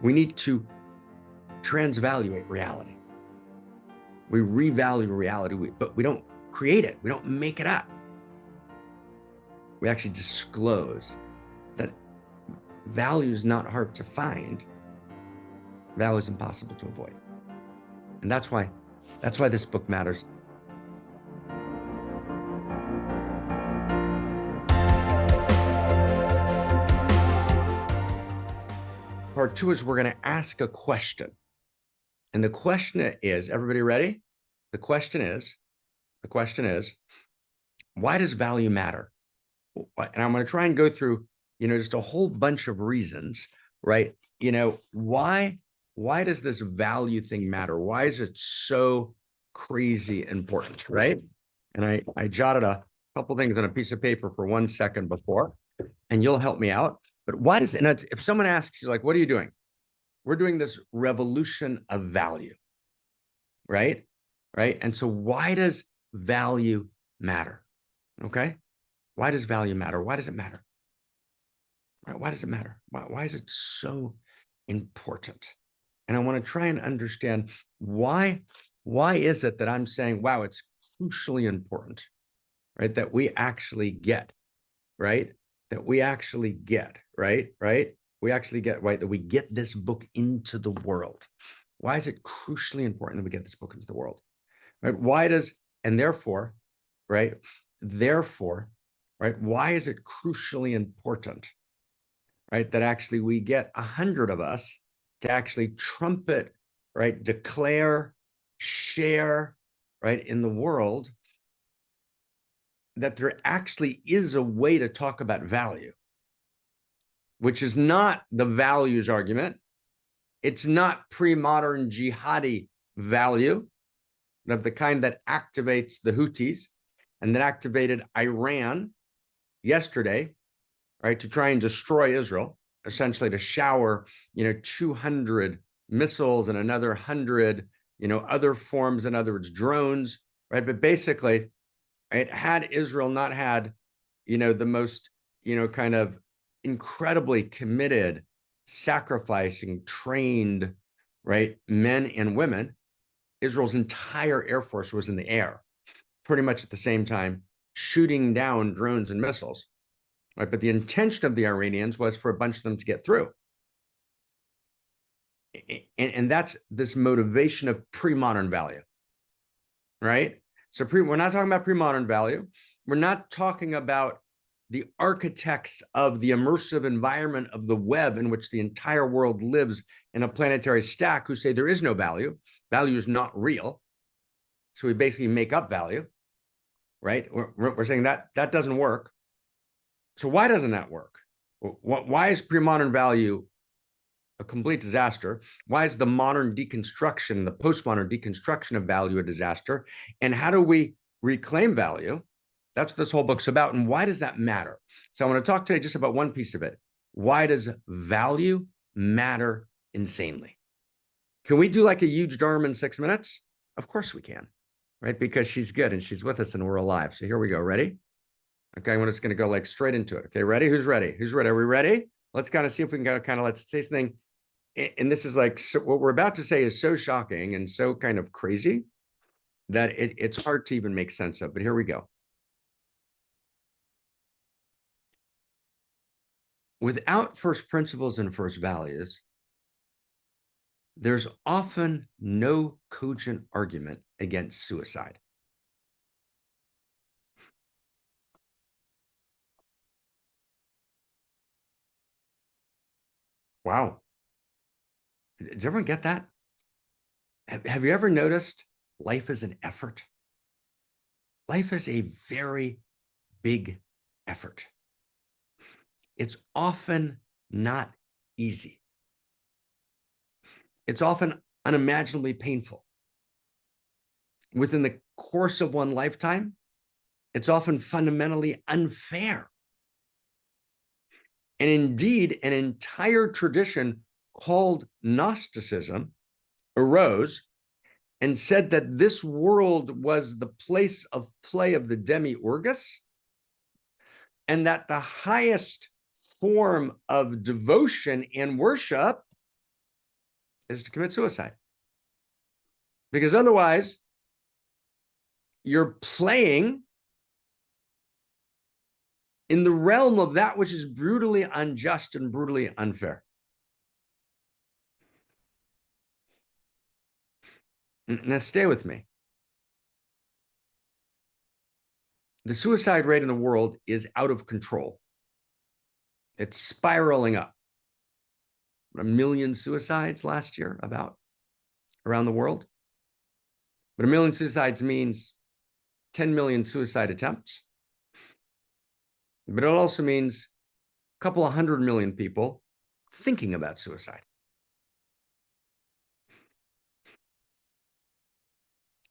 We need to transvaluate reality. We revalue reality, but we don't create it. We don't make it up. We actually disclose that value is not hard to find. Value is impossible to avoid. And that's why this book matters. Part two is we're going to ask a question. And the question is, everybody ready? The question is, why does value matter? And I'm going to try and go through, just a whole bunch of reasons, right? Why does this value thing matter? Why is it so crazy important, right? And I jotted a couple things on a piece of paper for 1 second before, and you'll help me out. But why does, and if someone asks you, like, what are you doing? We're doing this revolution of value, right? Right. And so why does value matter? Okay. Why does value matter? Why does it matter? Right? Why does it matter? Why is it so important? And I want to try and understand why is it that I'm saying, wow, it's crucially important, right? That we actually get, right? That we actually get, right? We actually get, right? That we get this book into the world. Why is it crucially important that we get this book into the world? Right? Why does, and therefore, right? Therefore, right? Why is it crucially important, right? That actually we get 100 of us to actually trumpet, right? Declare, share, right? In the world, that there actually is a way to talk about value, which is not the values argument. It's not pre-modern jihadi value of the kind that activates the Houthis and that activated Iran yesterday, right, to try and destroy Israel, essentially to shower, 200 missiles and another 100, other forms, in other words, drones, right? But basically, right, had Israel not had, the most, kind of incredibly committed, sacrificing, trained, right, men and women, Israel's entire air force was in the air, pretty much at the same time, shooting down drones and missiles, right? But the intention of the Iranians was for a bunch of them to get through. And that's this motivation of pre-modern value, right? So we're not talking about pre-modern value. We're not talking about the architects of the immersive environment of the web in which the entire world lives in a planetary stack who say there is no value. Value is not real. So we basically make up value, right? We're saying that doesn't work. So why doesn't that work? Why is pre-modern value a complete disaster? Why is the modern deconstruction, the postmodern deconstruction of value a disaster? And how do we reclaim value? That's what this whole book's about. And why does that matter? So I want to talk today just about one piece of it. Why does value matter insanely? Can we do like a huge Dharma in 6 minutes? Of course we can, right? Because she's good and she's with us and we're alive. So here we go. Ready? Okay, we're just going to go like straight into it. Okay, ready? Who's ready? Who's ready? Are we ready? Let's kind of see if we can go kind of, let's say something. And this is like, so what we're about to say is so shocking and so kind of crazy that it's hard to even make sense of. But here we go. Without first principles and first values, there's often no cogent argument against suicide. Wow. Does everyone get that? Have you ever noticed life is an effort? Life is a very big effort. It's often not easy. It's often unimaginably painful. Within the course of one lifetime, it's often fundamentally unfair. And indeed, an entire tradition called Gnosticism arose and said that this world was the place of play of the demiurgus, and that the highest form of devotion and worship is to commit suicide. Because otherwise, you're playing in the realm of that which is brutally unjust and brutally unfair. Now, stay with me. The suicide rate in the world is out of control. It's spiraling up. 1 million suicides last year, about around the world. But 1 million suicides means 10 million suicide attempts. But it also means a couple of 100 million people thinking about suicide.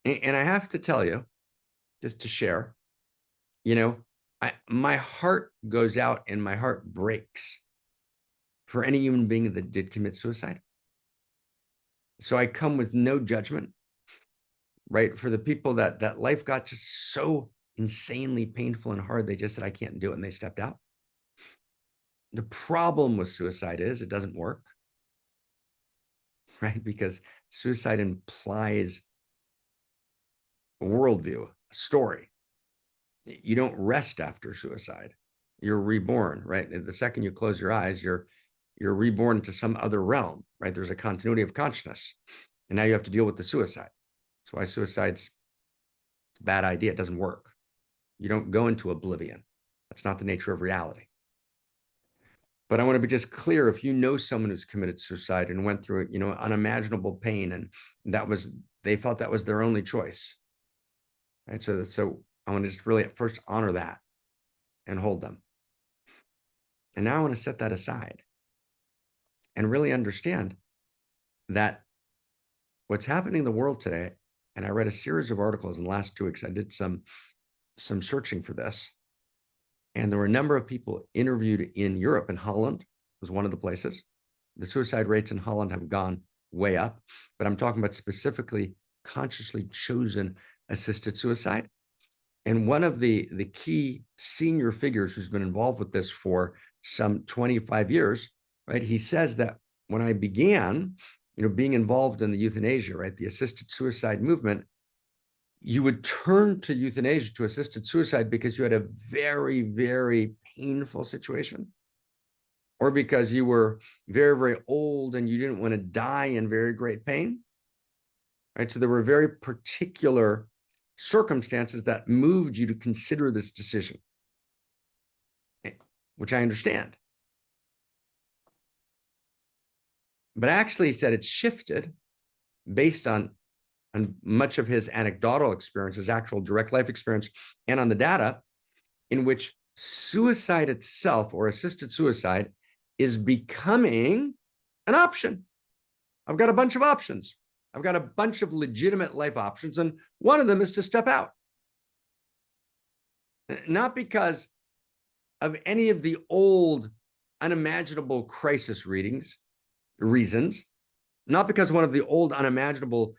And I have to tell you, just to share, my heart goes out and my heart breaks for any human being that did commit suicide. So I come with no judgment, right? For the people that life got just so insanely painful and hard, they just said, I can't do it, and they stepped out. The problem with suicide is it doesn't work, right? Because suicide implies a worldview, a story. You don't rest after suicide. You're reborn, right? The second you close your eyes, you're reborn into some other realm, right? There's a continuity of consciousness. And now you have to deal with the suicide. That's why suicide's a bad idea. It doesn't work. You don't go into oblivion. That's not the nature of reality. But I want to be just clear, if you know someone who's committed suicide and went through, unimaginable pain, and they felt that was their only choice, right? So I want to just really at first honor that and hold them. And now I want to set that aside and really understand that what's happening in the world today, and I read a series of articles in the last 2 weeks. I did some searching for this. And there were a number of people interviewed in Europe, and Holland was one of the places. The suicide rates in Holland have gone way up, but I'm talking about specifically consciously chosen assisted suicide. And one of the key senior figures who's been involved with this for some 25 years, right? He says that when I began, being involved in the euthanasia, right, the assisted suicide movement, you would turn to euthanasia, to assisted suicide, because you had a very, very painful situation, or because you were very, very old and you didn't want to die in very great pain, right? So there were very particular circumstances that moved you to consider this decision, which I understand. But actually, he said it's shifted based on much of his anecdotal experience, his actual direct life experience, and on the data, in which suicide itself, or assisted suicide, is becoming an option. I've got a bunch of options. I've got a bunch of legitimate life options, and one of them is to step out. Not because of any of the old unimaginable crisis reasons, not because one of the old unimaginable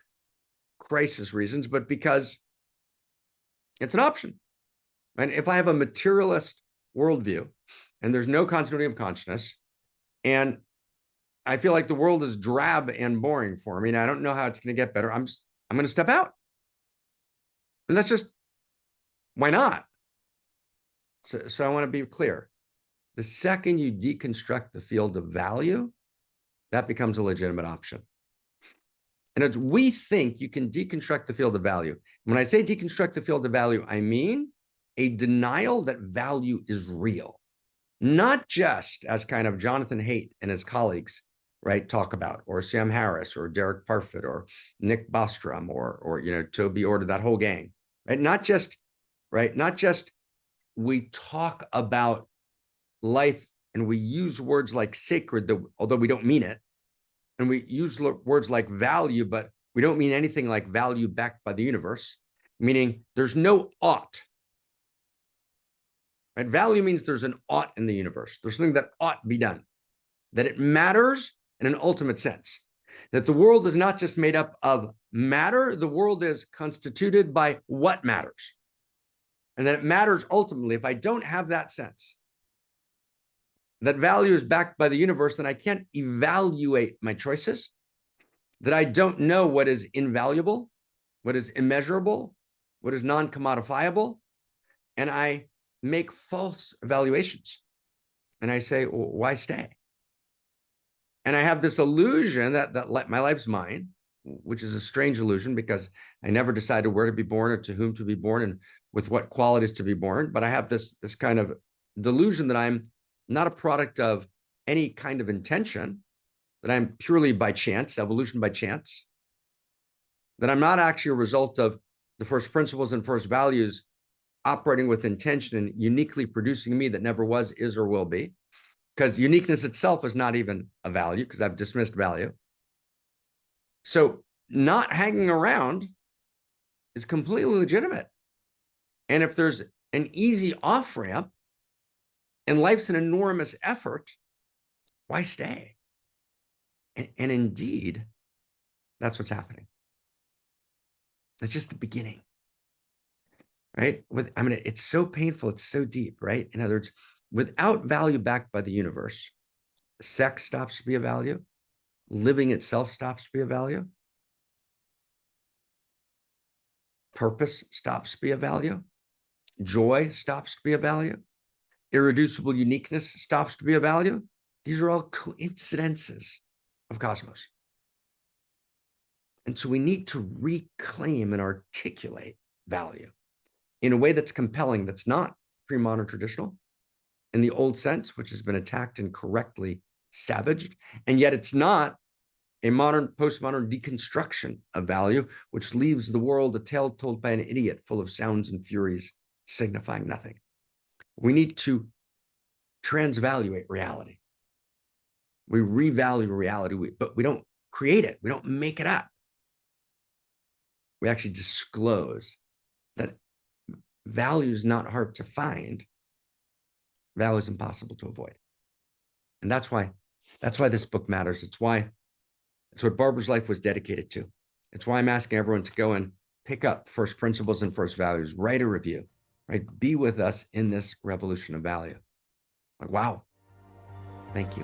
crisis reasons, but because it's an option. And if I have a materialist worldview and there's no continuity of consciousness, and I feel like the world is drab and boring for me, and I don't know how it's going to get better, I'm going to step out. And that's just, why not? So I want to be clear. The second you deconstruct the field of value, that becomes a legitimate option. And we think you can deconstruct the field of value. When I say deconstruct the field of value, I mean a denial that value is real, not just as kind of Jonathan Haidt and his colleagues, right, talk about, or Sam Harris, or Derek Parfit, or Nick Bostrom, or Toby Order, that whole gang, right? Not just we talk about life and we use words like sacred, although we don't mean it. And we use words like value, but we don't mean anything like value backed by the universe, meaning there's no ought. Right? Value means there's an ought in the universe. There's something that ought be done, that it matters in an ultimate sense, that the world is not just made up of matter, the world is constituted by what matters, and that it matters ultimately. If I don't have that sense, that value is backed by the universe, then I can't evaluate my choices. that I don't know what is invaluable, what is immeasurable, what is non-commodifiable, and I make false evaluations. And I say, well, why stay? And I have this illusion that my life's mine, which is a strange illusion because I never decided where to be born or to whom to be born and with what qualities to be born. But I have this kind of delusion that I'm not a product of any kind of intention, that I'm purely by chance, evolution by chance, that I'm not actually a result of the first principles and first values operating with intention and uniquely producing me that never was, is, or will be. Because uniqueness itself is not even a value, because I've dismissed value. So not hanging around is completely legitimate. And if there's an easy off-ramp and life's an enormous effort, why stay? And indeed, that's what's happening. That's just the beginning, right? It's so painful, it's so deep, right? In other words, without value backed by the universe, sex stops to be a value, living itself stops to be a value, purpose stops to be a value, joy stops to be a value, irreducible uniqueness stops to be a value. These are all coincidences of cosmos. And so we need to reclaim and articulate value in a way that's compelling, that's not pre-modern traditional in the old sense, which has been attacked and correctly savaged. And yet it's not a modern, postmodern deconstruction of value, which leaves the world a tale told by an idiot full of sounds and furies signifying nothing. We need to transvaluate reality. We revalue reality, but we don't create it. We don't make it up. We actually disclose that value is not hard to find. Value is impossible to avoid. And that's why this book matters. It's what Barbara's life was dedicated to. It's why I'm asking everyone to go and pick up First Principles and First Values, write a review, right? Be with us in this revolution of value. Like, wow. Thank you.